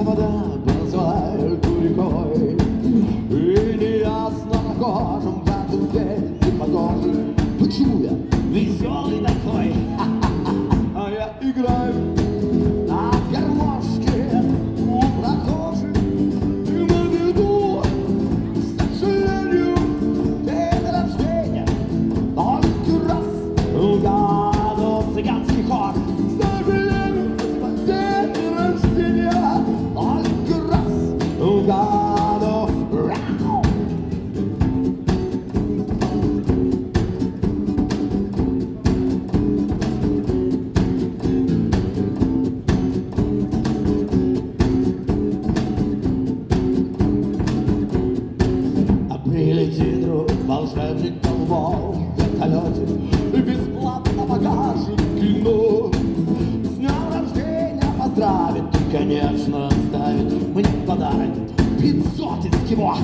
вода бросает рекой, и неясно прохожим в этот день не похожи. Почему я веселый такой? А я играю на гармошке у прохожих. И на виду, к сожалению, день рождения только раз угаду цыганский хор. К сожалению, день рождения только раз угаду. Прилетит друг волшебник голубой в вертолете и бесплатно покажет кино. С днем рождения поздравит и, конечно, оставит мне подарок 500 эскимо.